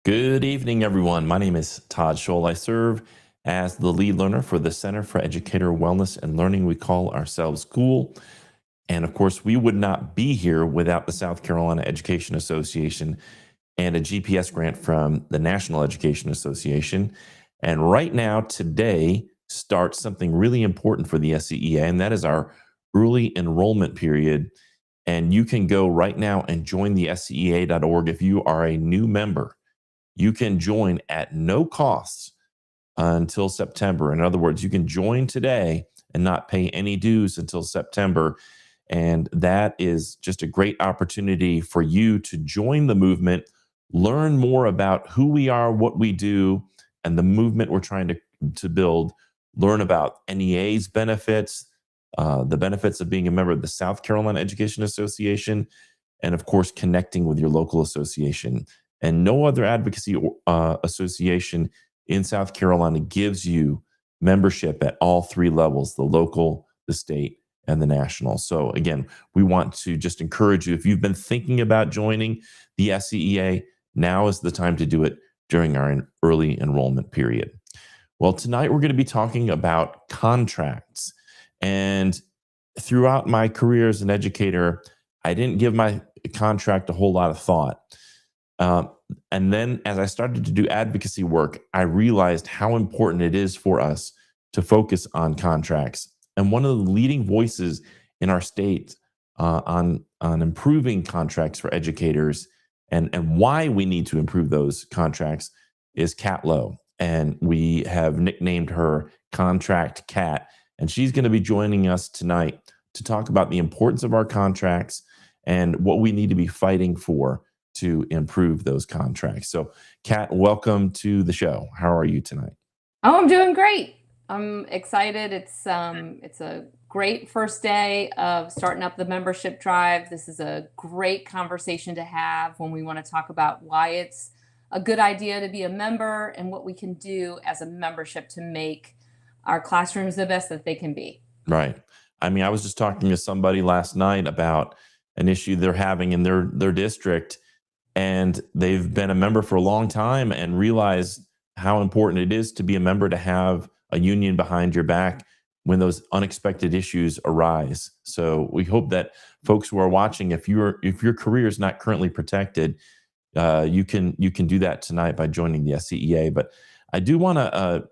Good evening, everyone. My name is Todd Scholl. I serve as the lead learner for the Center for Educator Wellness and Learning. We call ourselves school. And of course, we would not be here without the South Carolina Education Association and a GPS grant from the National Education Association. And right now, today, starts something really important for the SCEA, and that is our early enrollment period. And you can go right now and join the scea.org if you are a new member. You can join at no cost until September. In other words, you can join today and not pay any dues until September. And that is just a great opportunity for you to join the movement, learn more about who we are, what we do, and the movement we're trying to build, learn about NEA's benefits, the benefits of being a member of the South Carolina Education Association, and of course, connecting with your local association. And no other advocacy association in South Carolina gives you membership at all three levels: the local, the state, and the national. So, again, we want to just encourage you, if you've been thinking about joining the SCEA, now is the time to do it during our early enrollment period. Well, tonight we're going to be talking about contracts. And throughout my career as an educator, I didn't give my contract a whole lot of thought. And then as I started to do advocacy work, I realized how important it is for us to focus on contracts. And one of the leading voices in our state on improving contracts for educators and why we need to improve those contracts is Kat Lowe. And we have nicknamed her Contract Kat. And she's going to be joining us tonight to talk about the importance of our contracts and what we need to be fighting for to improve those contracts. So, Kat, welcome to the show. How are you tonight? Oh, I'm doing great. I'm excited. It's a great first day of starting up the membership drive. This is a great conversation to have when we want to talk about why it's a good idea to be a member and what we can do as a membership to make our classrooms the best that they can be. Right. I mean, I was just talking to somebody last night about an issue they're having in their district, and they've been a member for a long time and realize how important it is to be a member, to have a union behind your back when those unexpected issues arise. So we hope that folks who are watching, if your career is not currently protected, you can do that tonight by joining the SCEA. But I do want to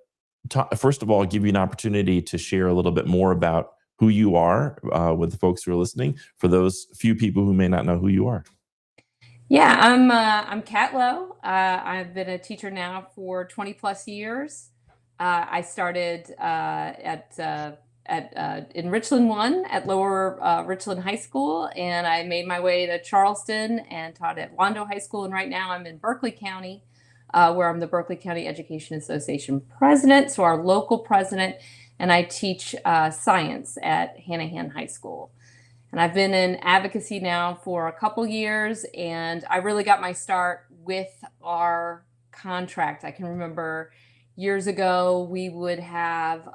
first of all give you an opportunity to share a little bit more about who you are with the folks who are listening, for those few people who may not know who you are. Yeah, I'm Kat Lowe. I've been a teacher now for 20 plus years. I started in Richland 1 at Lower Richland High School, and I made my way to Charleston and taught at Wando High School. And right now I'm in Berkeley County, where I'm the Berkeley County Education Association president, so our local president, and I teach science at Hanahan High School. And I've been in advocacy now for a couple years, and I really got my start with our contract. I can remember years ago, we would have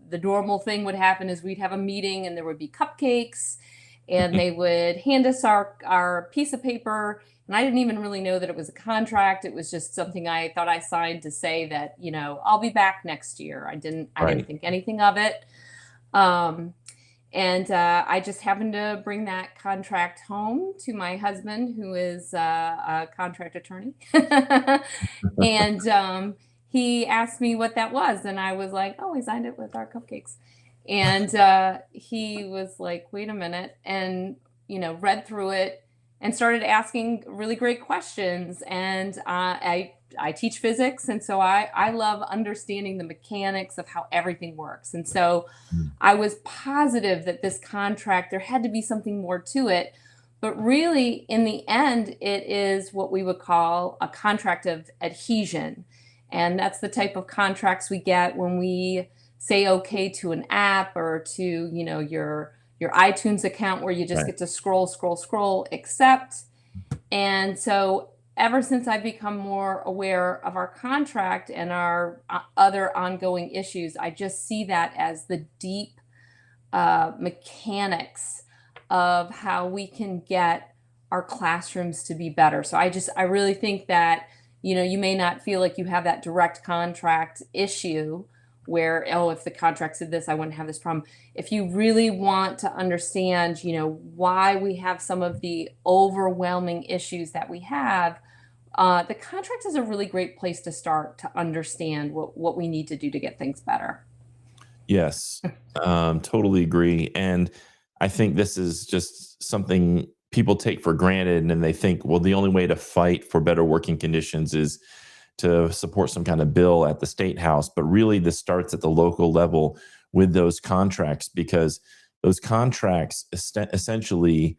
the normal thing would happen is we'd have a meeting and there would be cupcakes, and they would hand us our piece of paper. And I didn't even really know that it was a contract. It was just something I thought I signed to say that, I'll be back next year. I didn't Right. think anything of it. Um, and I just happened to bring that contract home to my husband, who is a contract attorney. And he asked me what that was. And I was like, oh, we signed it with our cupcakes. And he was like, wait a minute. And, read through it and started asking really great questions. And I teach physics. And so I love understanding the mechanics of how everything works. And so I was positive that this contract, there had to be something more to it. But really, in the end, it is what we would call a contract of adhesion. And that's the type of contracts we get when we say okay to an app, or to, your iTunes account, where you just Right. get to scroll, scroll, scroll, accept. And so ever since I've become more aware of our contract and our other ongoing issues, I just see that as the deep mechanics of how we can get our classrooms to be better. So I really think that, You may not feel like you have that direct contract issue where, oh, if the contract said this, I wouldn't have this problem. If you really want to understand, why we have some of the overwhelming issues that we have, the contract is a really great place to start to understand what we need to do to get things better. Yes, totally agree. And I think this is just something people take for granted, and then they think, well, the only way to fight for better working conditions is to support some kind of bill at the state house. But really, this starts at the local level with those contracts, because those contracts essentially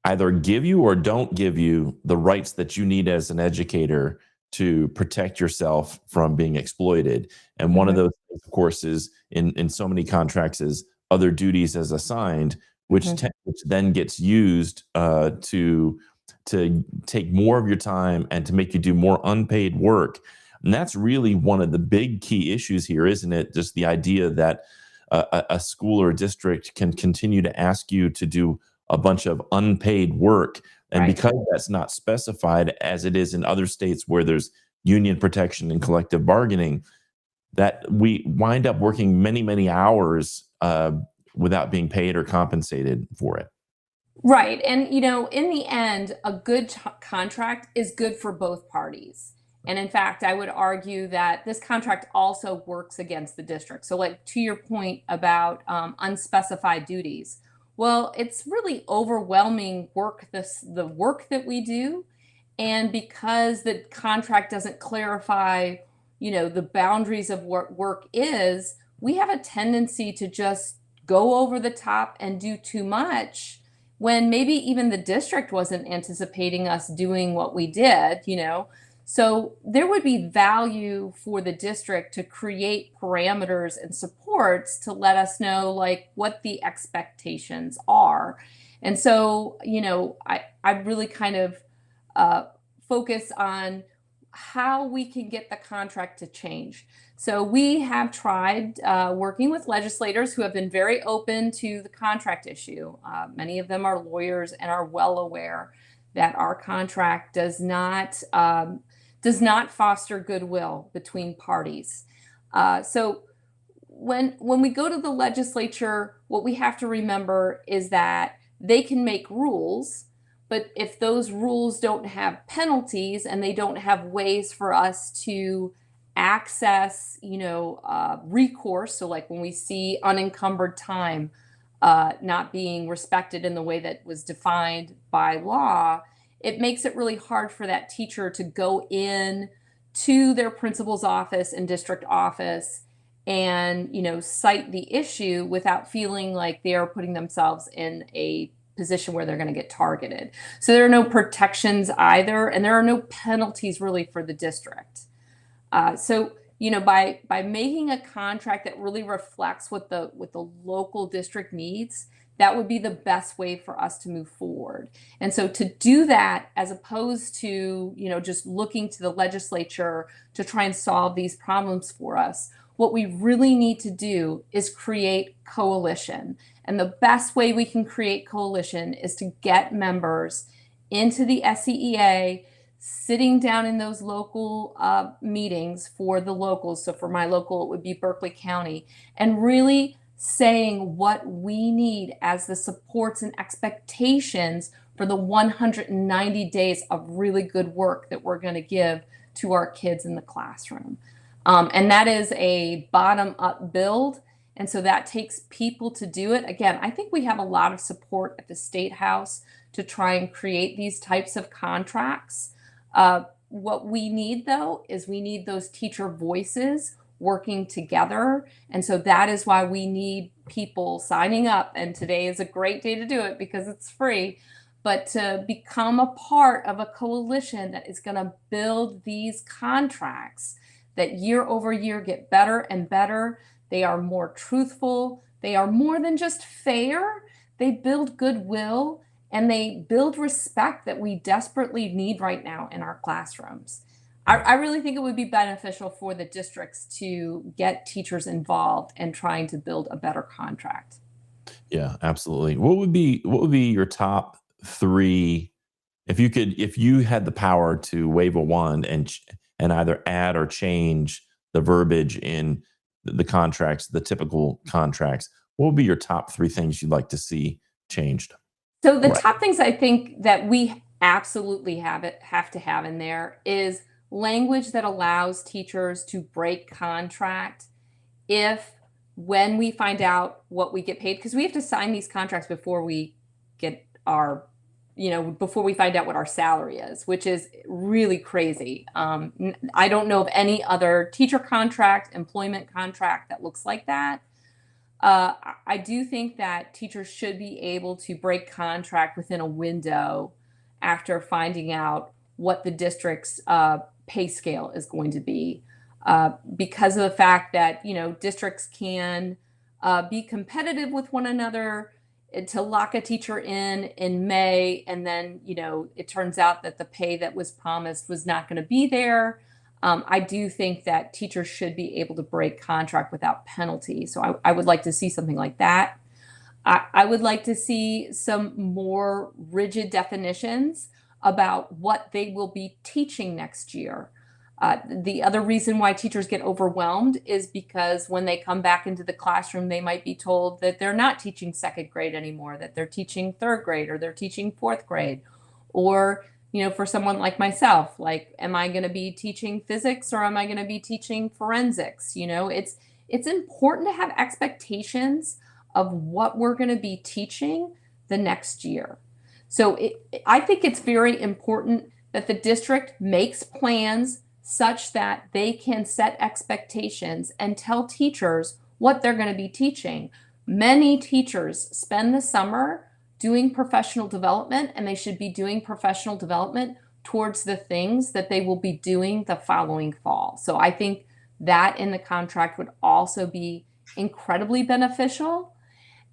either give you or don't give you the rights that you need as an educator to protect yourself from being exploited. And one of Mhm, those things, of course, is in so many contracts is other duties as assigned, mhm. which then gets used to take more of your time and to make you do more unpaid work. And that's really one of the big key issues here, isn't it? Just the idea that a school or district can continue to ask you to do a bunch of unpaid work. And Right. because that's not specified as it is in other states where there's union protection and collective bargaining, that we wind up working many, many hours without being paid or compensated for it. Right. And, in the end, a good contract is good for both parties. And in fact, I would argue that this contract also works against the district. So, like to your point about unspecified duties, well, it's really overwhelming work, the work that we do. And because the contract doesn't clarify, the boundaries of what work is, we have a tendency to just go over the top and do too much when maybe even the district wasn't anticipating us doing what we did. So there would be value for the district to create parameters and supports to let us know like what the expectations are. And so, I really kind of uh, focus on how we can get the contract to change. So we have tried working with legislators who have been very open to the contract issue. Many of them are lawyers and are well aware that our contract does not foster goodwill between parties. So when we go to the legislature, what we have to remember is that they can make rules, but if those rules don't have penalties and they don't have ways for us to access, recourse, so like when we see unencumbered time not being respected in the way that was defined by law, it makes it really hard for that teacher to go in to their principal's office and district office and cite the issue without feeling like they are putting themselves in a position where they're going to get targeted. So there are no protections either, and there are no penalties really for the district. So by making a contract that really reflects what the local district needs, that would be the best way for us to move forward. And so to do that, as opposed to just looking to the legislature to try and solve these problems for us, what we really need to do is create coalition. And the best way we can create coalition is to get members into the SCEA, sitting down in those local meetings for the locals. So for my local, it would be Berkeley County, and really saying what we need as the supports and expectations for the 190 days of really good work that we're going to give to our kids in the classroom. And that is a bottom up build. And so that takes people to do it. Again, I think we have a lot of support at the State House to try and create these types of contracts. What we need, though, is we need those teacher voices working together. And so that is why we need people signing up. And today is a great day to do it because it's free. But to become a part of a coalition that is going to build these contracts that year over year get better and better. They are more truthful. They are more than just fair. They build goodwill and they build respect that we desperately need right now in our classrooms. I really think it would be beneficial for the districts to get teachers involved and trying to build a better contract. Yeah, absolutely. What would be your top three if you had the power to wave a wand and either add or change the verbiage in the contracts, the typical contracts, what would be your top three things you'd like to see changed? So the Right. top things I think that we absolutely have to have in there is language that allows teachers to break contract if when we find out what we get paid, because we have to sign these contracts before we get our, before we find out what our salary is, which is really crazy. I don't know of any other teacher contract, employment contract that looks like that. I do think that teachers should be able to break contract within a window after finding out what the district's pay scale is going to be, because of the fact that districts can be competitive with one another to lock a teacher in May, and then it turns out that the pay that was promised was not going to be there. I do think that teachers should be able to break contract without penalty. So I would like to see something like that. I would like to see some more rigid definitions about what they will be teaching next year. The other reason why teachers get overwhelmed is because when they come back into the classroom, they might be told that they're not teaching second grade anymore, that they're teaching third grade or they're teaching fourth grade. Or, for someone like myself, like, am I going to be teaching physics or am I going to be teaching forensics? It's important to have expectations of what we're going to be teaching the next year. So I think it's very important that the district makes plans such that they can set expectations and tell teachers what they're going to be teaching. Many teachers spend the summer doing professional development, and they should be doing professional development towards the things that they will be doing the following fall. So I think that in the contract would also be incredibly beneficial.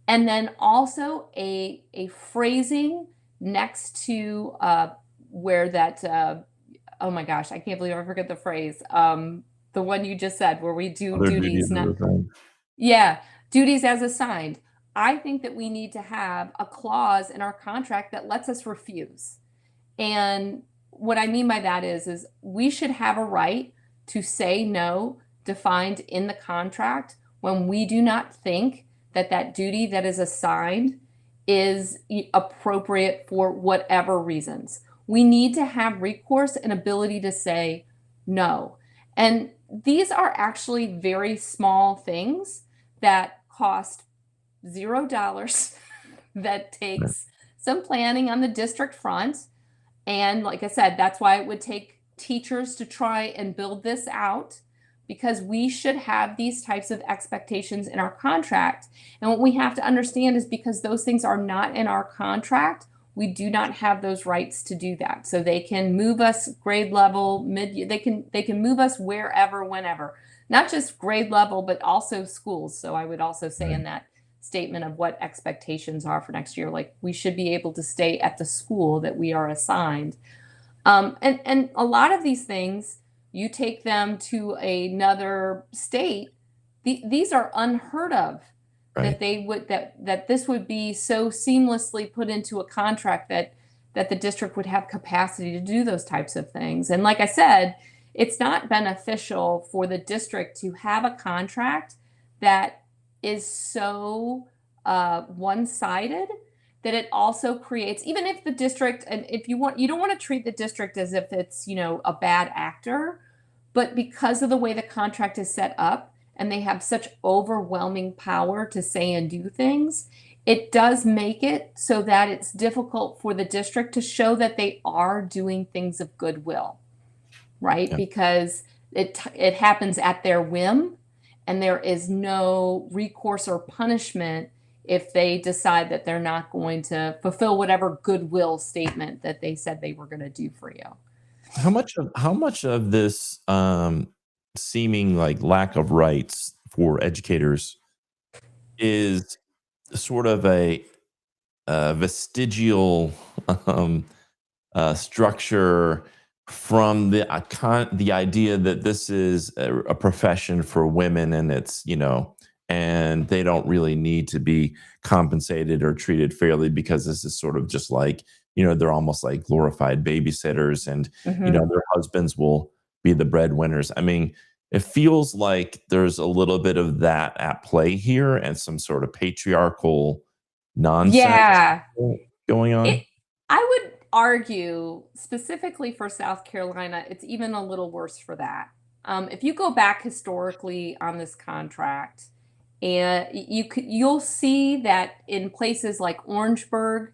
And then also a phrasing next to where that oh my gosh, I can't believe I forget the phrase. The one you just said, where we do Other duties, duties not, are assigned. yeah, duties as assigned. I think that we need to have a clause in our contract that lets us refuse. And what I mean by that is we should have a right to say no defined in the contract when we do not think that that duty that is assigned is appropriate for whatever reasons. We need to have recourse and ability to say no. And these are actually very small things that cost $0 that Right. takes some planning on the district front. And like I said, that's why it would take teachers to try and build this out, because we should have these types of expectations in our contract. And what we have to understand is because those things are not in our contract, we do not have those rights to do that. So they can move us grade level, they can move us wherever, whenever. Not just grade level, but also schools. So I would also say in Right. that statement of what expectations are for next year, like we should be able to stay at the school that we are assigned. And a lot of these things, you take them to another state, these are unheard of, that Right. they would that this would be so seamlessly put into a contract that the district would have capacity to do those types of things. And like I said, it's not beneficial for the district to have a contract that is so one-sided that it also creates, even if the district, and if you don't want to treat the district as if it's a bad actor, but because of the way the contract is set up and they have such overwhelming power to say and do things, it does make it so that it's difficult for the district to show that they are doing things of goodwill, right? Yeah. Because it happens at their whim, and there is no recourse or punishment if they decide that they're not going to fulfill whatever goodwill statement that they said they were going to do for you. How much of this seeming like lack of rights for educators is sort of a vestigial um, structure from the idea that this is a profession for women, and it's and they don't really need to be compensated or treated fairly because this is sort of just like they're almost like glorified babysitters, and Hmm. their husbands will be the breadwinners. I mean, it feels like there's a little bit of that at play here and some sort of patriarchal nonsense Yeah. going It on. I would argue, specifically for South Carolina, it's even a little worse for that. If you go back historically on this contract, and you'll see that in places like Orangeburg,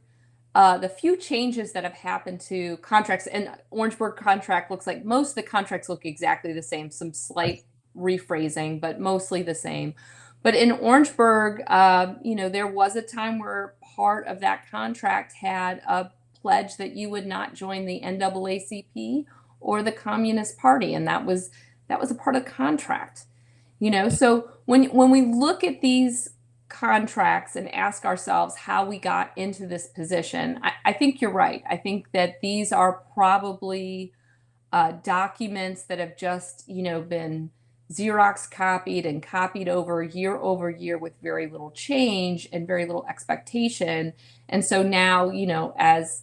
the few changes that have happened to contracts, and Orangeburg contract looks like most of the contracts look exactly the same, some slight rephrasing, but mostly the same. But in Orangeburg, there was a time where part of that contract had a pledge that you would not join the NAACP or the Communist Party, and that was a part of the contract. So when we look at these contracts and ask ourselves how we got into this position, I think you're right. I think that these are probably documents that have just, been Xerox copied and copied over year with very little change and very little expectation. And so now, as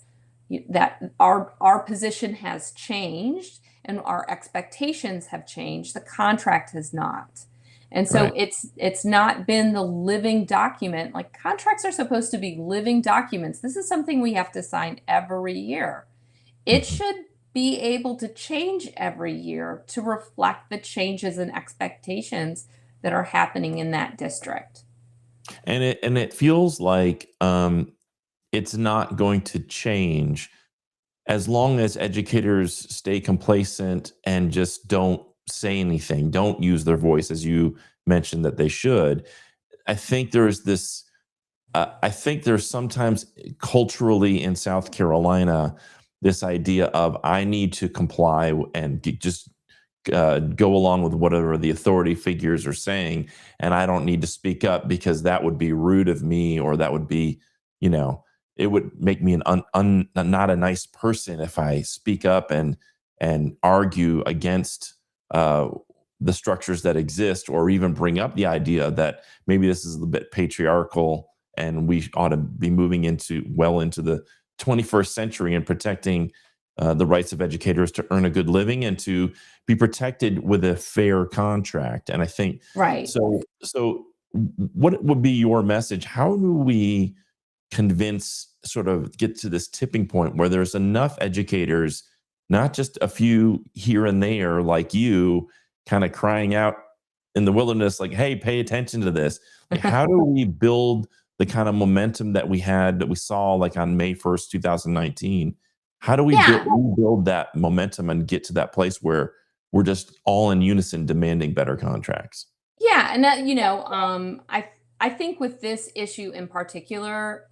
that our position has changed and our expectations have changed, the contract has not. And so Right. it's not been the living document. Like, contracts are supposed to be living documents. This is something we have to sign every year. It Mhm. should be able to change every year to reflect the changes and expectations that are happening in that district. And it feels like it's not going to change as long as educators stay complacent and just don't say anything, don't use their voice as you mentioned that they should. I think there's this I think there's sometimes culturally in South Carolina this idea of I need to comply and just go along with whatever the authority figures are saying, and I don't need to speak up because that would be rude of me, or that would be, you know, it would make me an not a nice person if I speak up and argue against uh, the structures that exist, or even bring up the idea that maybe this is a bit patriarchal and we ought to be moving into the 21st century and protecting the rights of educators to earn a good living and to be protected with a fair contract. And I think Right. so. So, what would be your message? How do we sort of get to this tipping point where there's enough educators, not just a few here and there, like you, kind of crying out in the wilderness, like, "Hey, pay attention to this." Like, how do we build the kind of momentum that we saw like on May 1st, 2019? How do we Yeah. rebuild that momentum and get to that place where we're just all in unison demanding better contracts? Yeah, and I think with this issue in particular,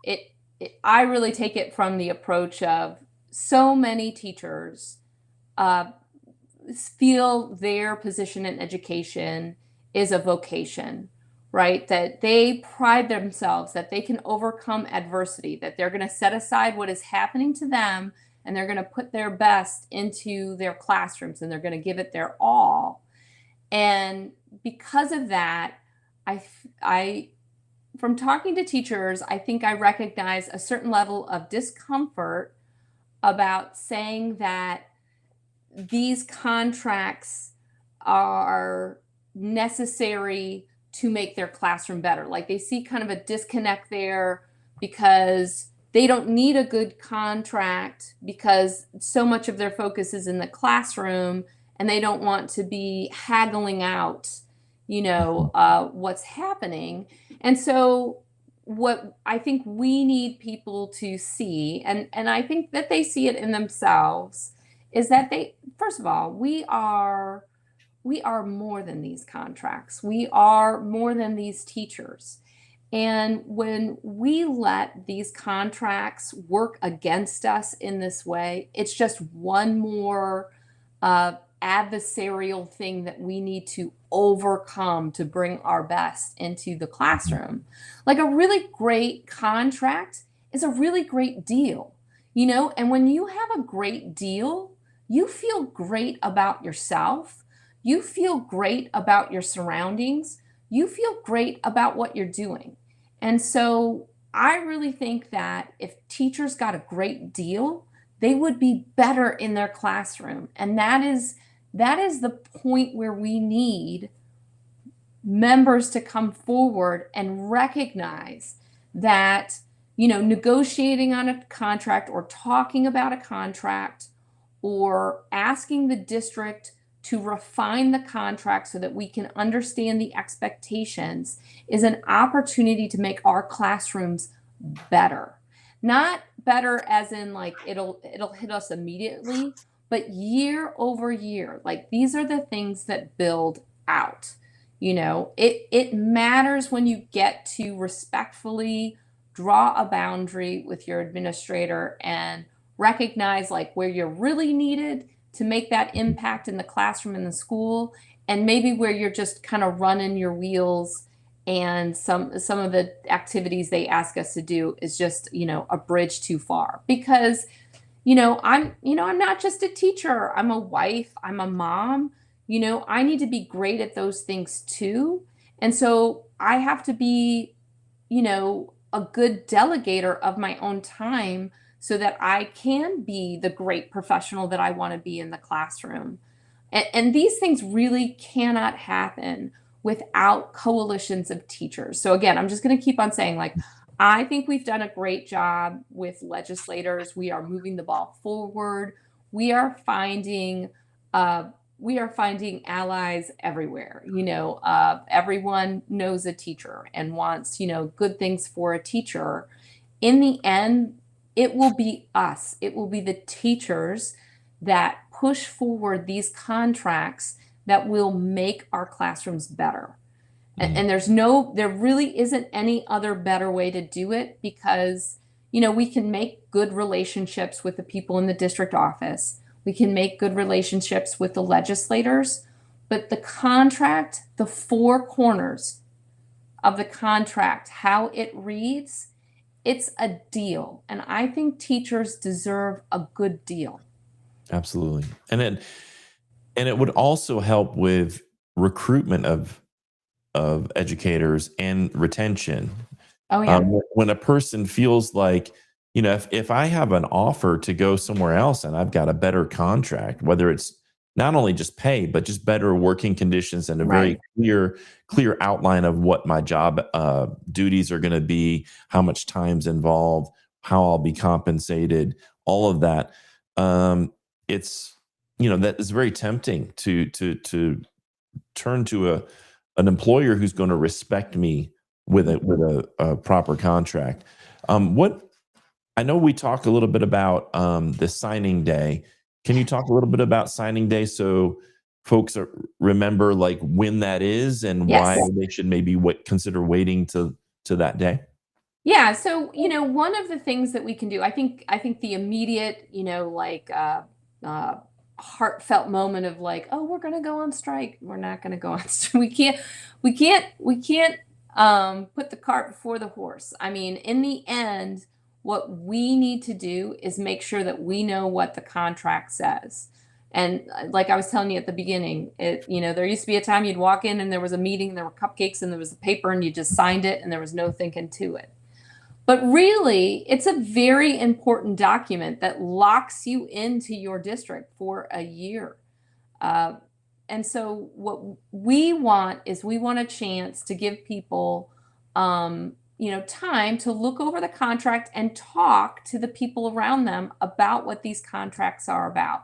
I really take it from the approach of so many teachers uh, feel their position in education is a vocation, right? That they pride themselves that they can overcome adversity, that they're going to set aside what is happening to them and they're going to put their best into their classrooms and they're going to give it their all. And because of that, I from talking to teachers, I think I recognize a certain level of discomfort about saying that these contracts are necessary to make their classroom better. Like, they see kind of a disconnect there because they don't need a good contract because so much of their focus is in the classroom and they don't want to be haggling out, what's happening. And so, what I think we need people to see, and I think that they see it in themselves, is that they first of all, we are more than these contracts. We are more than these teachers. And when we let these contracts work against us in this way, it's just one more uh, adversarial thing that we need to overcome to bring our best into the classroom. Like, a really great contract is a really great deal, and when you have a great deal, you feel great about yourself. You feel great about your surroundings. You feel great about what you're doing. And so I really think that if teachers got a great deal, they would be better in their classroom. And that is the point where we need members to come forward and recognize that, negotiating on a contract or talking about a contract or asking the district to refine the contract so that we can understand the expectations is an opportunity to make our classrooms better. Not better as in like it'll hit us immediately, but year over year. Like these are the things that build out. It matters when you get to respectfully draw a boundary with your administrator and recognize like where you're really needed to make that impact in the classroom in the school, and maybe where you're just kind of running your wheels, and some of the activities they ask us to do is just a bridge too far. Because I'm not just a teacher, I'm a wife, I'm a mom. I need to be great at those things too. And so I have to be, a good delegator of my own time so that I can be the great professional that I want to be in the classroom. And these things really cannot happen without coalitions of teachers. So again, I'm just going to keep on saying, like, I think we've done a great job with legislators. We are moving the ball forward. We are finding allies everywhere. Everyone knows a teacher and wants good things for a teacher. In the end, it will be us. It will be the teachers that push forward these contracts that will make our classrooms better. And there really isn't any other better way to do it, because, we can make good relationships with the people in the district office. We can make good relationships with the legislators, but the contract, the four corners of the contract, how it reads, it's a deal. And I think teachers deserve a good deal. Absolutely. And it would also help with recruitment of educators and retention. Oh, yeah. When a person feels like, if I have an offer to go somewhere else and I've got a better contract, whether it's not only just pay, but just better working conditions and a very Right. clear outline of what my job duties are going to be, how much time's involved, how I'll be compensated, all of that. It's that is very tempting to turn to an employer who's going to respect me with a proper contract. What I know we talked a little bit about the signing day. Can you talk a little bit about signing day so folks remember like when that is and why Yes. they should maybe consider waiting to that day? Yeah, so one of the things that we can do, I think the immediate, uh, heartfelt moment of like, oh, we're going to go on strike. We're not going to go on strike. We can't put the cart before the horse. I mean, in the end, what we need to do is make sure that we know what the contract says. And like I was telling you at the beginning, there used to be a time you'd walk in and there was a meeting, there were cupcakes and there was a paper and you just signed it and there was no thinking to it. But really, it's a very important document that locks you into your district for a year. Uh, and so, what we want a chance to give people, time to look over the contract and talk to the people around them about what these contracts are about.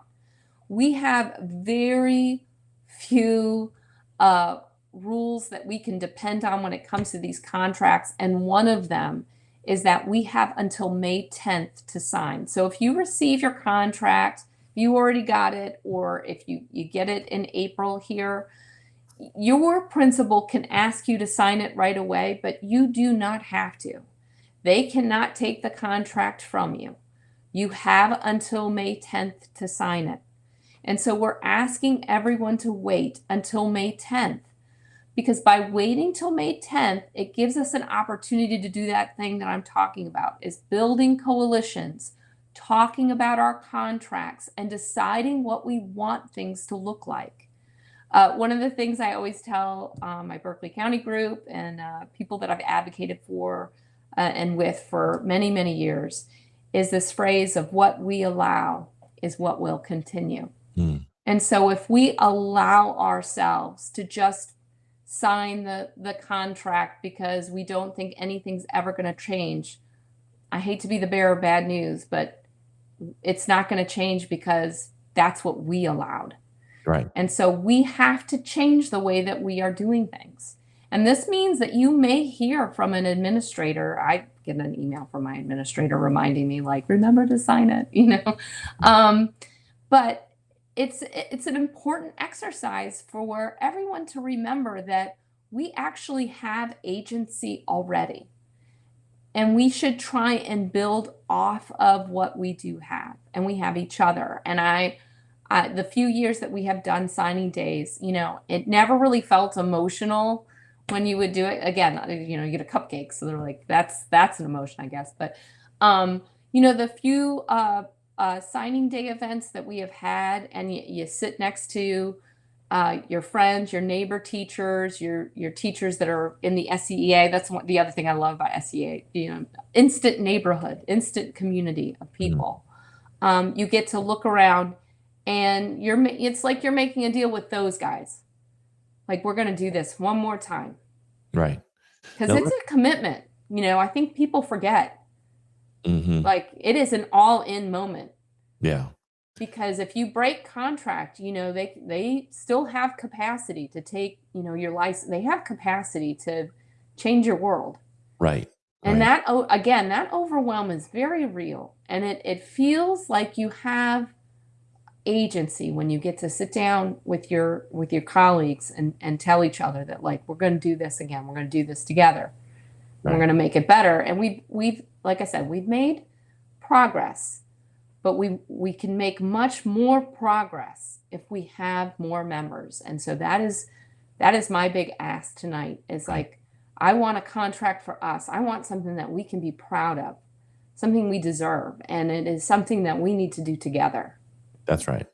We have very few uh, rules that we can depend on when it comes to these contracts. And one of them is that we have until May 10th to sign. So if you receive your contract, if you already got it, or if you get it in April here, your principal can ask you to sign it right away, but you do not have to. They cannot take the contract from you. You have until May 10th to sign it. And so we're asking everyone to wait until May 10th, because by waiting till May 10th, it gives us an opportunity to do that thing that I'm talking about, is building coalitions, talking about our contracts, and deciding what we want things to look like. One of the things I always tell my Berkeley County group and people that I've advocated for and with for many, many years is this phrase of what we allow is what will continue. Mm. And so if we allow ourselves to just sign the contract because we don't think anything's ever going to change, I hate to be the bearer of bad news, but it's not going to change because that's what we allowed. Right. And so we have to change the way that we are doing things. And this means that you may hear from an administrator. I get an email from my administrator reminding me, like, remember to sign it, But it's an important exercise for everyone to remember that we actually have agency already. And we should try and build off of what we do have. And we have each other. And the few years that we have done signing days, it never really felt emotional when you would do it. Again, you get a cupcake, so they're like, that's an emotion, I guess. But the few signing day events that we have had, and you sit next to your friends, your neighbor teachers, your teachers that are in the SEEA. That's the other thing I love about SEA. Instant neighborhood, instant community of people. You get to look around, and it's like you're making a deal with those guys. Like, we're going to do this one more time. Right. Because it's a commitment. I think people forget. Mm-hmm. Like, it is an all-in moment. Yeah. Because if you break contract, they still have capacity to take, your license. They have capacity to change your world. Right. And that overwhelm is very real. And it feels like you have agency when you get to sit down with your colleagues and tell each other that, like, we're going to do this again. We're going to do this together. Right. We're going to make it better. And we've like I said, we've made progress, but we can make much more progress if we have more members. And so that is my big ask tonight is, like, I want a contract for us. I want something that we can be proud of, something we deserve. And it is something that we need to do together. That's right.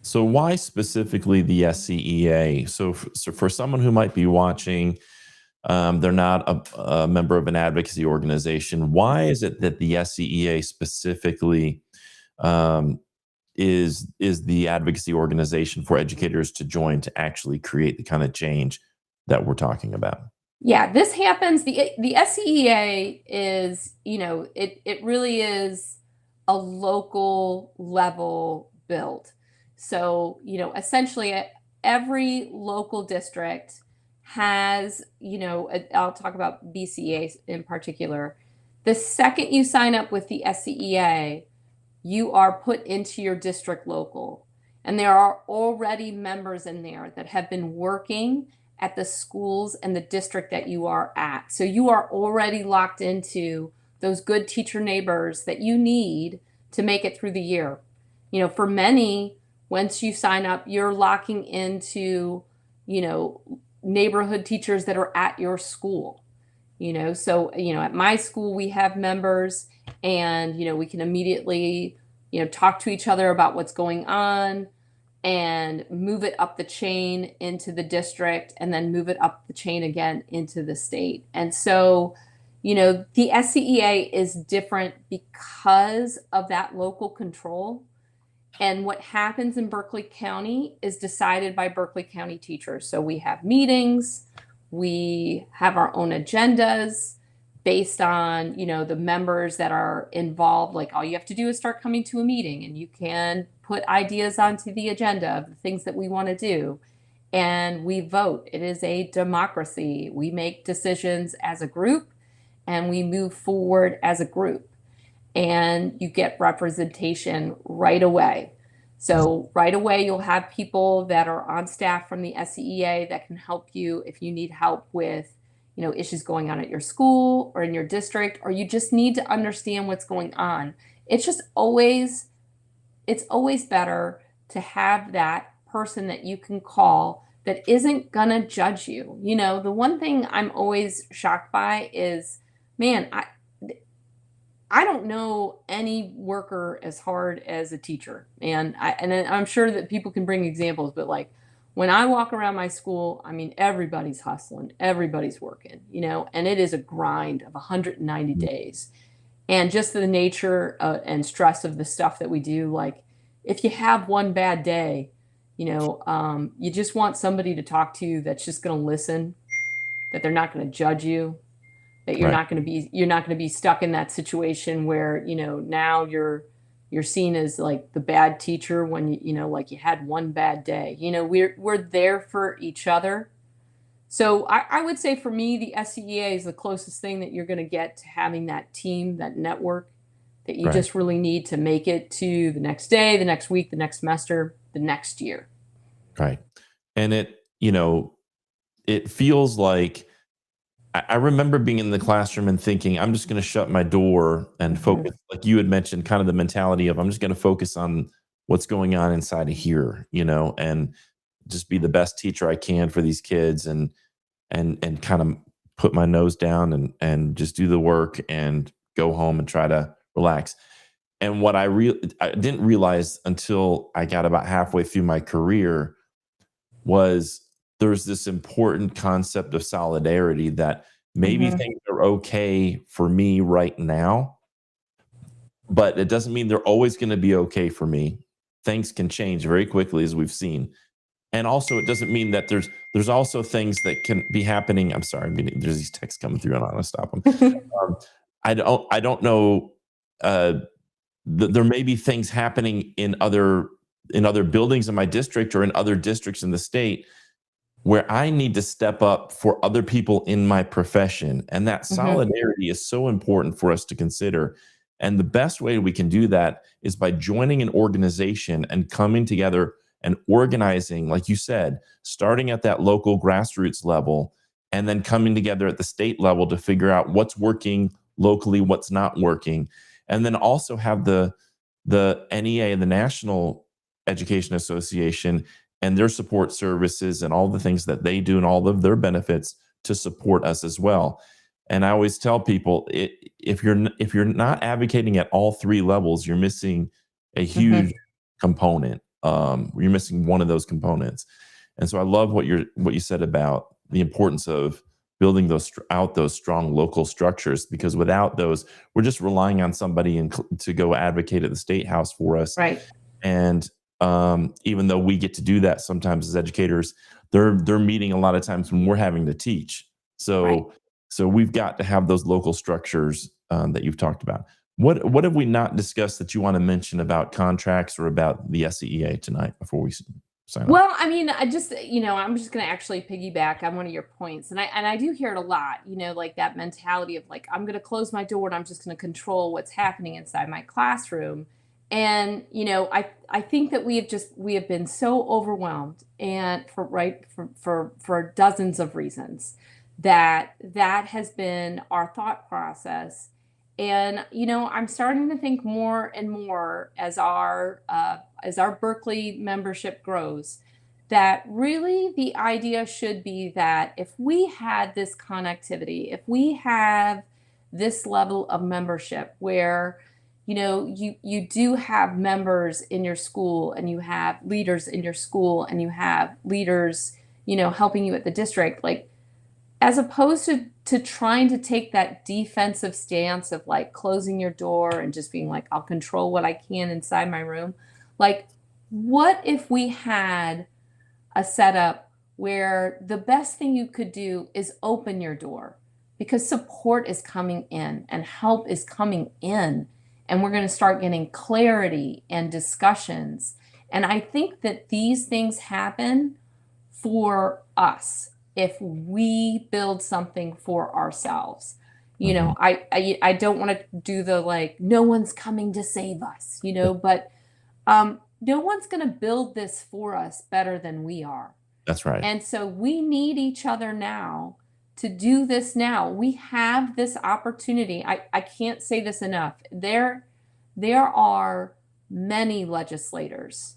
So why specifically the SCEA? So for someone who might be watching, they're not a member of an advocacy organization. Why is it that the SCEA specifically is the advocacy organization for educators to join to actually create the kind of change that we're talking about? Yeah, this happens. The SCEA is, it really is a local level build. So, essentially every local district has, I'll talk about BCA in particular. The second you sign up with the SCEA, you are put into your district local. And there are already members in there that have been working at the schools and the district that you are at. So you are already locked into those good teacher neighbors that you need to make it through the year. For many, once you sign up, you're locking into, neighborhood teachers that are at your school. So, at my school, we have members, and, we can immediately, talk to each other about what's going on and move it up the chain into the district, and then move it up the chain again into the state. And so, the SCEA is different because of that local control. And what happens in Berkeley County is decided by Berkeley County teachers. So we have meetings, we have our own agendas based on, the members that are involved. Like, all you have to do is start coming to a meeting, and you can put ideas onto the agenda of the things that we want to do. And we vote. It is a democracy. We make decisions as a group, and we move forward as a group. And you get representation right away. So right away, you'll have people that are on staff from the SCEA that can help you if you need help with, issues going on at your school or in your district, or you just need to understand what's going on. It's always better to have that person that you can call that isn't gonna judge you. The one thing I'm always shocked by is, man, I don't know any worker as hard as a teacher. And I'm sure that people can bring examples, but, like, when I walk around my school, I mean, everybody's hustling, everybody's working, and it is a grind of 190 days. And just the nature and stress of the stuff that we do, like if you have one bad day, you just want somebody to talk to that's just going to listen, that they're not going to judge you, that Right. you're not going to be stuck in that situation where, now you're seen as like the bad teacher when like you had one bad day. We're there for each other. So I would say for me, the SCEA is the closest thing that you're going to get to having that team, that network that you Right. just really need to make it to the next day, the next week, the next semester, the next year. Right. And it feels like I remember being in the classroom and thinking, I'm just going to shut my door and Mhm. focus, like you had mentioned, kind of the mentality of I'm just going to focus on what's going on inside of here, and just be the best teacher I can for these kids and kind of put my nose down and just do the work and go home and try to relax. And what I didn't realize until I got about halfway through my career was there's this important concept of solidarity that maybe Mhm. things are okay for me right now, but it doesn't mean they're always going to be okay for me. Things can change very quickly, as we've seen. And also, it doesn't mean that there's also things that can be happening. I'm sorry, I mean, there's these texts coming through, and I'm gonna stop them. Um, I don't know. Uh, there may be things happening in other buildings in my district or in other districts in the state where I need to step up for other people in my profession. And that Mhm. solidarity is so important for us to consider. And the best way we can do that is by joining an organization and coming together and organizing, like you said, starting at that local grassroots level and then coming together at the state level to figure out what's working locally, what's not working. And then also have the NEA, the National Education Association, and their support services and all the things that they do and all of their benefits to support us as well. And I always tell people, if you're not advocating at all three levels, you're missing a huge Mhm. component. You're missing one of those components. And so I love what you said about the importance of building those strong local structures, because without those, we're just relying on somebody to go advocate at the state house for us. Right. And even though we get to do that sometimes as educators, they're meeting a lot of times when we're having to teach. Right. So we've got to have those local structures that you've talked about. What have we not discussed that you want to mention about contracts or about the SCEA tonight before we sign off? Well, I mean, I'm just going to actually piggyback on one of your points, and I do hear it a lot. Like that mentality of like I'm going to close my door and I'm just going to control what's happening inside my classroom. And I think that we have been so overwhelmed, and for dozens of reasons, that has been our thought process. And I'm starting to think more and more as our Berkeley membership grows, that really the idea should be that if we had this connectivity, if we have this level of membership where you do have members in your school, and you have leaders in your school, and you have leaders helping you at the district, like as opposed to trying to take that defensive stance of like closing your door and just being like I'll control what I can inside my room. Like, what if we had a setup where the best thing you could do is open your door, because support is coming in and help is coming in, and we're going to start getting clarity and discussions. And I think that these things happen for us if we build something for ourselves. Mhm. I don't want to do the like no one's coming to save us, but no one's going to build this for us better than we are. That's right. And so we need each other now to do this now. We have this opportunity. I can't say this enough. There are many legislators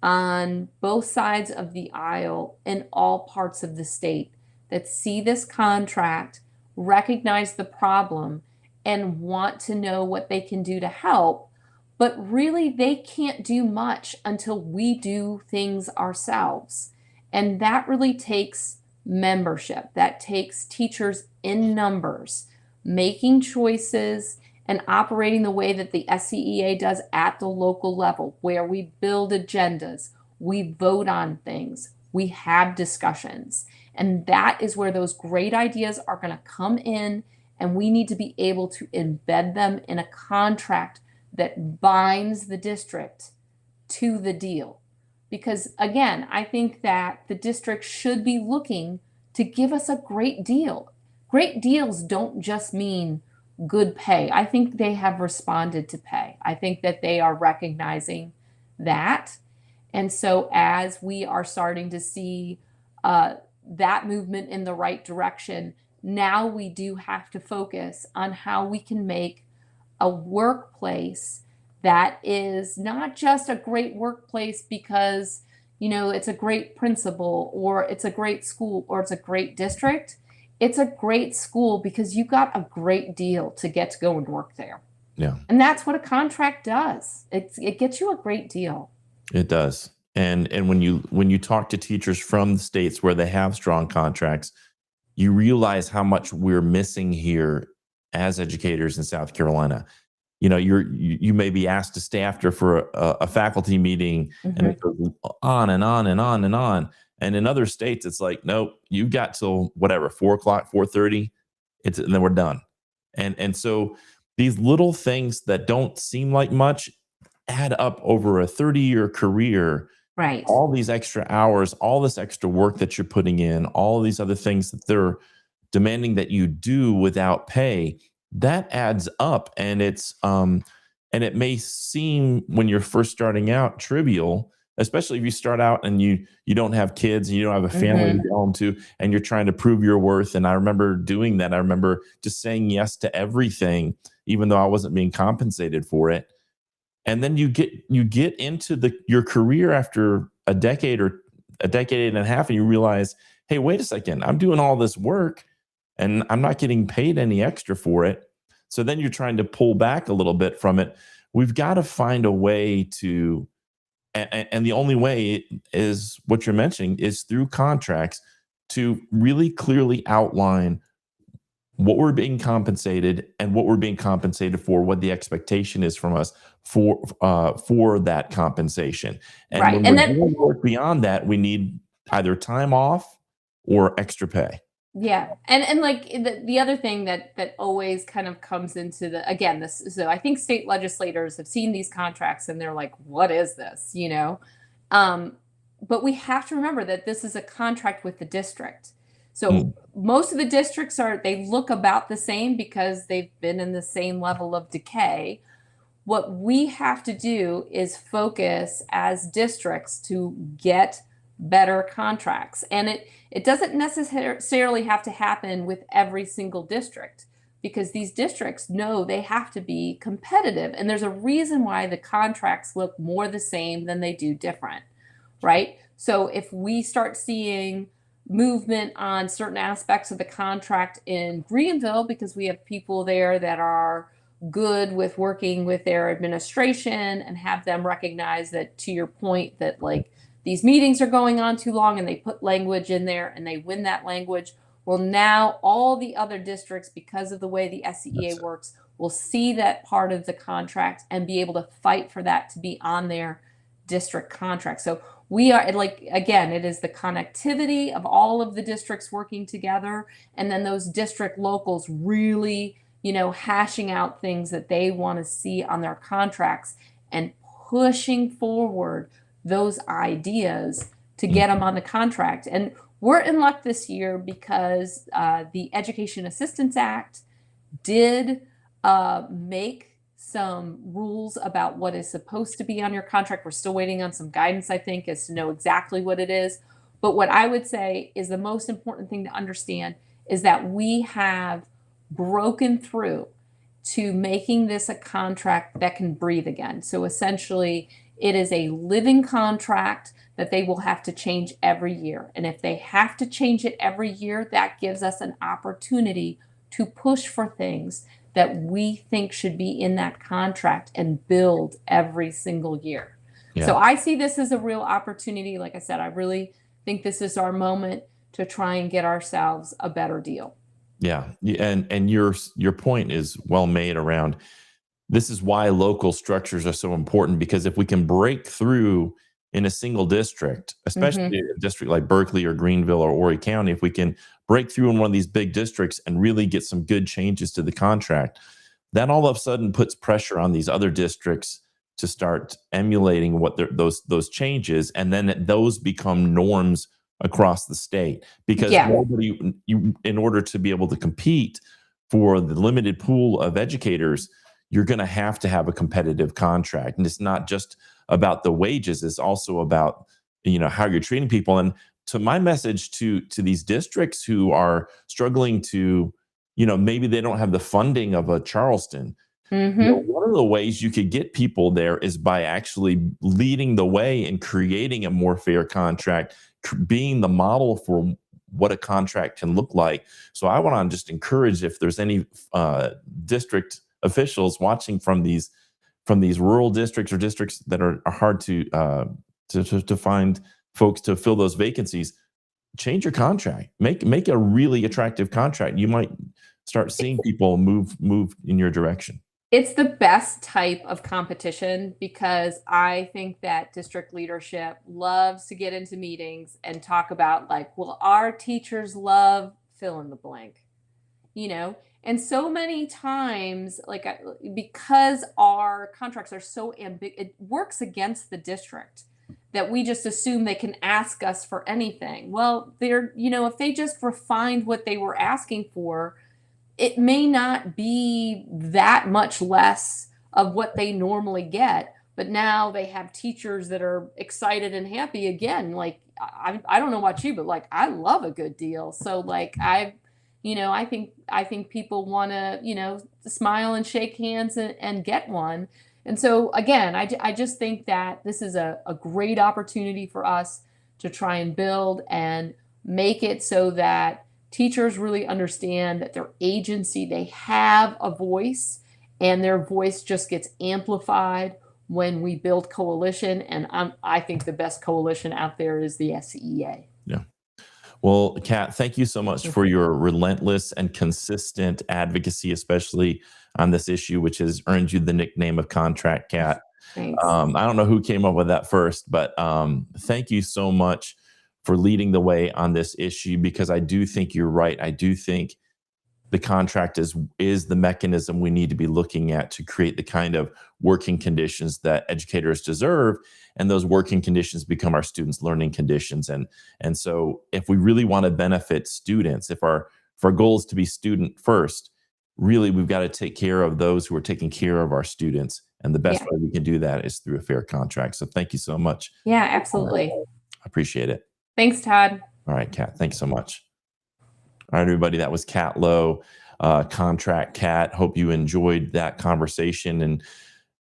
on both sides of the aisle in all parts of the state that see this contract, recognize the problem, and want to know what they can do to help. But really, they can't do much until we do things ourselves. And that really takes membership. That takes teachers in numbers, making choices and operating the way that the SCEA does at the local level, where we build agendas, we vote on things, we have discussions. And that is where those great ideas are going to come in, and we need to be able to embed them in a contract that binds the district to the deal. Because again, I think that the district should be looking to give us a great deal. Great deals don't just mean good pay. I think they have responded to pay. I think that they are recognizing that. And so as we are starting to see that movement in the right direction, now we do have to focus on how we can make a workplace that is not just a great workplace because, it's a great principal or it's a great school or it's a great district. It's a great school because you got a great deal to get to go and work there. Yeah. And that's what a contract does. It gets you a great deal. It does. And when you talk to teachers from the states where they have strong contracts, you realize how much we're missing here as educators in South Carolina. You may be asked to stay after for a faculty meeting, and it goes on and on and on and on. And in other states, it's like, nope, you've got till whatever, 4:00, 4:30, and then we're done. And so these little things that don't seem like much add up over a 30-year career. Right. All these extra hours, all this extra work that you're putting in, all these other things that they're demanding that you do without pay, that adds up. And it may seem when you're first starting out trivial, especially if you start out and you don't have kids and you don't have a family to go home to, and you're trying to prove your worth. And I remember doing that. I remember just saying yes to everything, even though I wasn't being compensated for it. And then you get into your career after a decade or a decade and a half, and you realize, hey, wait a second, I'm doing all this work and I'm not getting paid any extra for it. So then you're trying to pull back a little bit from it. We've got to find a way to, and the only way is what you're mentioning is through contracts to really clearly outline what we're being compensated and what we're being compensated for, what the expectation is from us for that compensation. And Right. when And we're then, doing work beyond that, we need either time off or extra pay. yeah. And like the other thing that always kind of comes into this, so I think state legislators have seen these contracts and they're like, what is this? But we have to remember that this is a contract with the district. So most of the districts they look about the same because they've been in the same level of decay. What we have to do is focus as districts to get better contracts. And it doesn't necessarily have to happen with every single district, because these districts know they have to be competitive. And there's a reason why the contracts look more the same than they do different, right? So if we start seeing movement on certain aspects of the contract in Greenville, because we have people there that are good with working with their administration and have them recognize that, to your point, that like these meetings are going on too long, and they put language in there and they win that language. Well, now all the other districts, because of the way the SCEA works, will see that part of the contract and be able to fight for that to be on their district contract. So we are again, it is the connectivity of all of the districts working together, and then those district locals really, hashing out things that they want to see on their contracts and pushing forward those ideas to get them on the contract. And we're in luck this year because the Education Assistance Act did make some rules about what is supposed to be on your contract. We're still waiting on some guidance, I think, as to know exactly what it is. But what I would say is the most important thing to understand is that we have broken through to making this a contract that can breathe again. So essentially, it is a living contract that they will have to change every year. And if they have to change it every year, that gives us an opportunity to push for things that we think should be in that contract and build every single year. Yeah. So I see this as a real opportunity. Like I said, I really think this is our moment to try and get ourselves a better deal. Yeah. And your point is well made around this is why local structures are so important, because if we can break through in a single district, Hmm. especially a district like Berkeley or Greenville or Horry County, if we can break through in one of these big districts and really get some good changes to the contract, that all of a sudden puts pressure on these other districts to start emulating what those changes, and then those become norms across the state, because Yeah. nobody you in order to be able to compete for the limited pool of educators, you're going to have a competitive contract, and it's not just about the wages, it's also about how you're treating people. And to my message to these districts who are struggling to, maybe they don't have the funding of a Charleston. Hmm. One of the ways you could get people there is by actually leading the way and creating a more fair contract, being the model for what a contract can look like. So I want to just encourage, if there's any district officials watching from these rural districts or districts that are hard to find folks to fill those vacancies, change your contract. Make a really attractive contract. You might start seeing people move in your direction. It's the best type of competition because I think that district leadership loves to get into meetings and talk about, like, well, our teachers love fill in the blank, you know? And so many times, like, because our contracts are so ambiguous, it works against the district that we just assume they can ask us for anything. Well, if they just refined what they were asking for, it may not be that much less of what they normally get, but now they have teachers that are excited and happy again. Like, I don't know about you, but like, I love a good deal. So like, I think people want to, smile and shake hands and get one. And so again, I just think that this is a great opportunity for us to try and build and make it so that teachers really understand that their agency, they have a voice, and their voice just gets amplified when we build coalition. And I think the best coalition out there is the SEA. Yeah. Well, Kat, thank you so much for your relentless and consistent advocacy, especially on this issue, which has earned you the nickname of Contract Cat. Thanks. I don't know who came up with that first, but thank you so much for leading the way on this issue, because I do think you're right. I do think the contract is the mechanism we need to be looking at to create the kind of working conditions that educators deserve, and those working conditions become our students' learning conditions. And so if we really want to benefit students, if our goal is to be student first, really we've got to take care of those who are taking care of our students, and the best Yeah. way we can do that is through a fair contract. So thank you so much. Yeah, absolutely. I appreciate it. Thanks, Todd. All right, Kat, thanks so much. All right, everybody, that was Kat Lowe, Contract Cat. Hope you enjoyed that conversation. And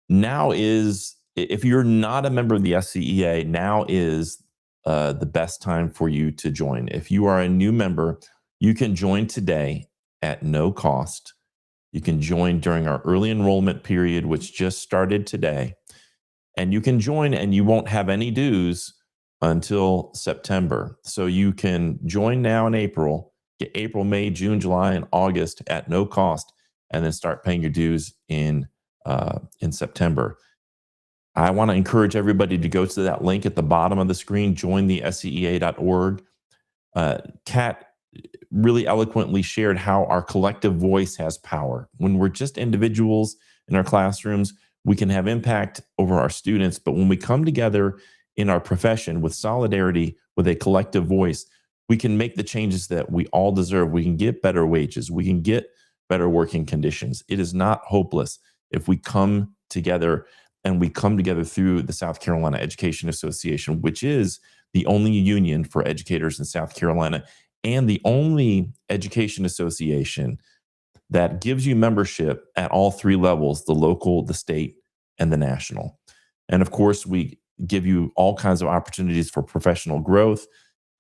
now is, if you're not a member of the SCEA, now is the best time for you to join. If you are a new member, you can join today at no cost. You can join during our early enrollment period, which just started today. And you can join and you won't have any dues until September. So you can join now in April, get April, May, June, July, and August at no cost, and then start paying your dues in September. I want to encourage everybody to go to that link at the bottom of the screen, jointhescea.org. Kat really eloquently shared how our collective voice has power. When we're just individuals in our classrooms, we can have impact over our students. But when we come together in our profession with solidarity, with a collective voice, we can make the changes that we all deserve. We can get better wages. We can get better working conditions. It is not hopeless if we come together, and we come together through the South Carolina Education Association, which is the only union for educators in South Carolina and the only education association that gives you membership at all three levels: the local, the state, and the national. And of course, we give you all kinds of opportunities for professional growth,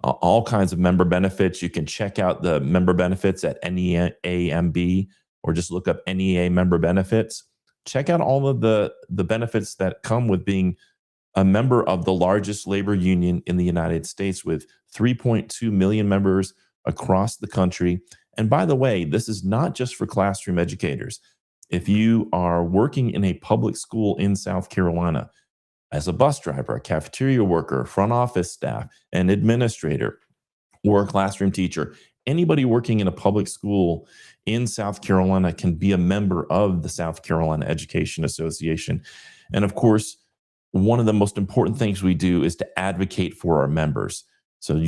all kinds of member benefits. You can check out the member benefits at NEAMB, or just look up NEA member benefits. Check out all of the benefits that come with being a member of the largest labor union in the United States with 3.2 million members across the country. And by the way, this is not just for classroom educators. If you are working in a public school in South Carolina as a bus driver, a cafeteria worker, front office staff, an administrator, or a classroom teacher, anybody working in a public school in South Carolina can be a member of the South Carolina Education Association. And of course, one of the most important things we do is to advocate for our members. So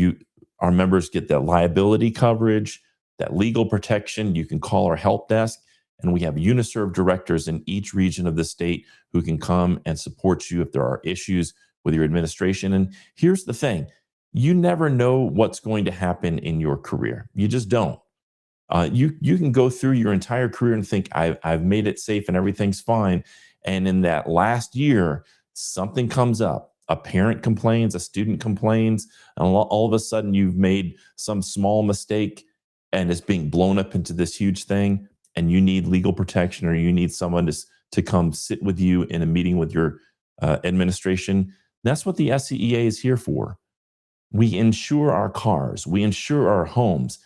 our members get that liability coverage, that legal protection. You can call our help desk, and we have UNISERV directors in each region of the state who can come and support you if there are issues with your administration. And here's the thing, you never know what's going to happen in your career. You just don't. You can go through your entire career and think I've made it safe and everything's fine, and in that last year something comes up. A parent complains, a student complains, and all of a sudden you've made some small mistake, and it's being blown up into this huge thing, and you need legal protection, or you need someone to come sit with you in a meeting with your administration. That's what the SCEA is here for. We insure our cars, we insure our homes.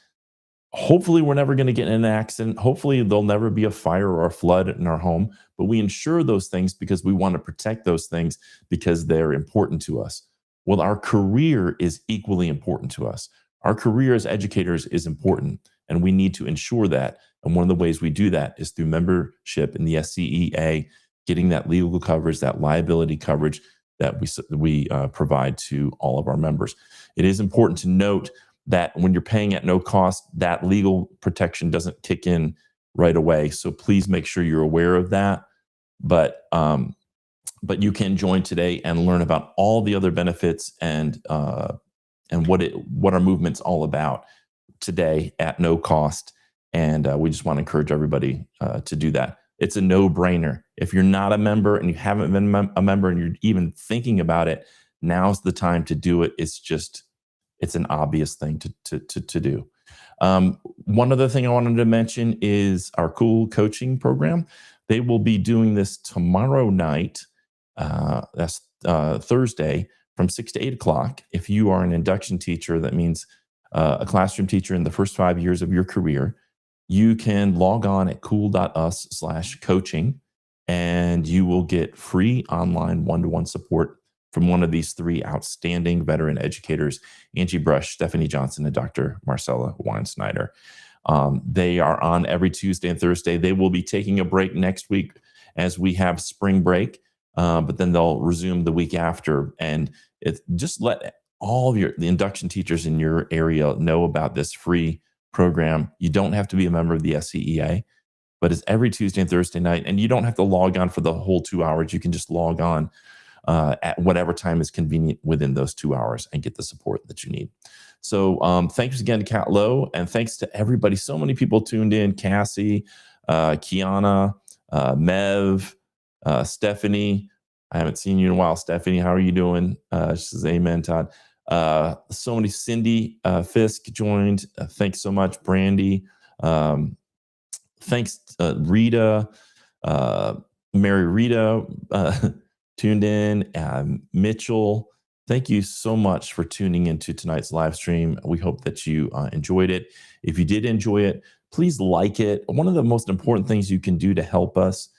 Hopefully, we're never going to get in an accident. Hopefully, there'll never be a fire or a flood in our home. But we insure those things because we want to protect those things because they're important to us. Well, our career is equally important to us. Our career as educators is important, and we need to ensure that. And one of the ways we do that is through membership in the SCEA, getting that legal coverage, that liability coverage that we provide to all of our members. It is important to note that when you're paying at no cost, that legal protection doesn't kick in right away. So please make sure you're aware of that. But you can join today and learn about all the other benefits and what our movement's all about today at no cost. And we just want to encourage everybody to do that. It's a no-brainer. If you're not a member and you haven't been a member and you're even thinking about it, now's the time to do it. It's an obvious thing to do. One other thing I wanted to mention is our cool coaching program. They will be doing this tomorrow night. That's Thursday from 6 to 8 o'clock. If you are an induction teacher, that means a classroom teacher in the first 5 years of your career, you can log on at cool.us/coaching, and you will get free online one-to-one support from one of these three outstanding veteran educators, Angie Brush, Stephanie Johnson, and Dr. Marcella Weinsnyder. They are on every Tuesday and Thursday. They will be taking a break next week as we have spring break, but then they'll resume the week after. And just let all of the induction teachers in your area know about this free program. You don't have to be a member of the SCEA, but it's every Tuesday and Thursday night, and you don't have to log on for the whole 2 hours. You can just log on at whatever time is convenient within those 2 hours and get the support that you need. So thanks again to Kat Lowe, and thanks to everybody. So many people tuned in: Cassie, Kiana, Mev, Stephanie. I haven't seen you in a while, Stephanie. How are you doing? She says, amen, Todd. So many. Cindy Fisk joined. Thanks so much, Brandy. Thanks, Rita, Mary Rita. Tuned in. Mitchell, thank you so much for tuning into tonight's live stream. We hope that you enjoyed it. If you did enjoy it, please like it. One of the most important things you can do to help us,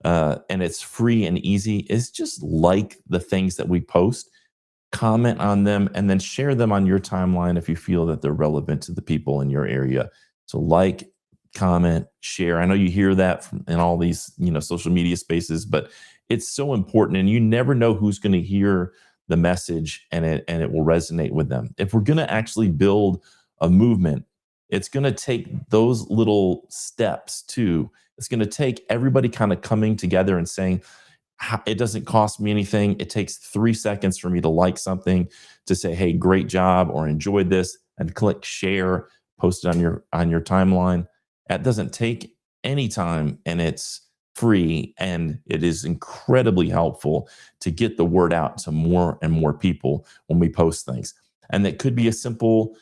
and it's free and easy, is just like the things that we post, comment on them, and then share them on your timeline if you feel that they're relevant to the people in your area. So like, comment, share. I know you hear that in all these social media spaces, but it's so important, and you never know who's going to hear the message and it will resonate with them. If we're going to actually build a movement, it's going to take those little steps too. It's going to take everybody kind of coming together and saying, it doesn't cost me anything. It takes 3 seconds for me to like something, to say, hey, great job, or enjoyed this, and click share, post it on your timeline. That doesn't take any time, and it's free, and it is incredibly helpful to get the word out to more and more people when we post things. And that could be a simple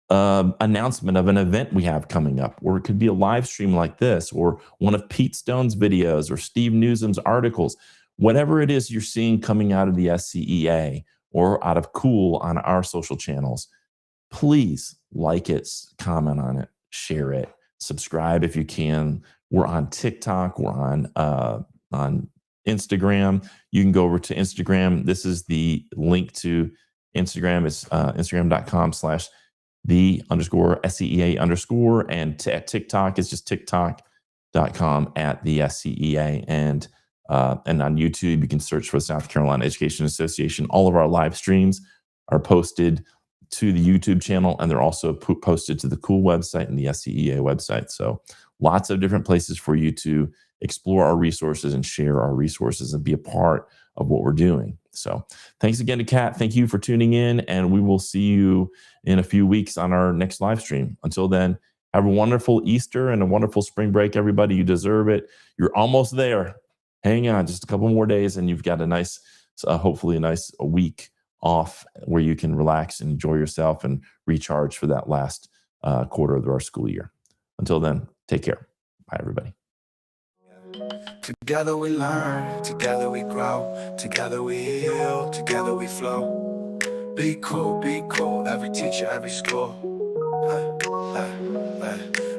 announcement of an event we have coming up, or it could be a live stream like this, or one of Pete Stone's videos, or Steve Newsom's articles. whatever it is you're seeing coming out of the SCEA or out of Cool on our social channels, please like it, comment on it, share it, subscribe if you can. We're on TikTok, we're on Instagram. You can go over to Instagram. This is the link to Instagram. It's instagram.com/the_SCEA_, and at TikTok it's just tiktok.com/the SCEA, and on YouTube you can search for the South Carolina Education Association. All of our live streams are posted to the YouTube channel, and they're also posted to the Cool website and the SCEA website. So lots of different places for you to explore our resources and share our resources and be a part of what we're doing. So thanks again to Kat. Thank you for tuning in, and we will see you in a few weeks on our next live stream. Until then, have a wonderful Easter and a wonderful spring break, everybody. You deserve it. You're almost there. Hang on just a couple more days, and you've got a nice, hopefully a nice week off where you can relax and enjoy yourself and recharge for that last quarter of our school year. Until then, take care. Bye, everybody. Together we learn, together we grow, together we heal, together we flow. Be cool, every teacher, every school.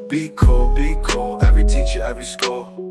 Be cool, every teacher, every school.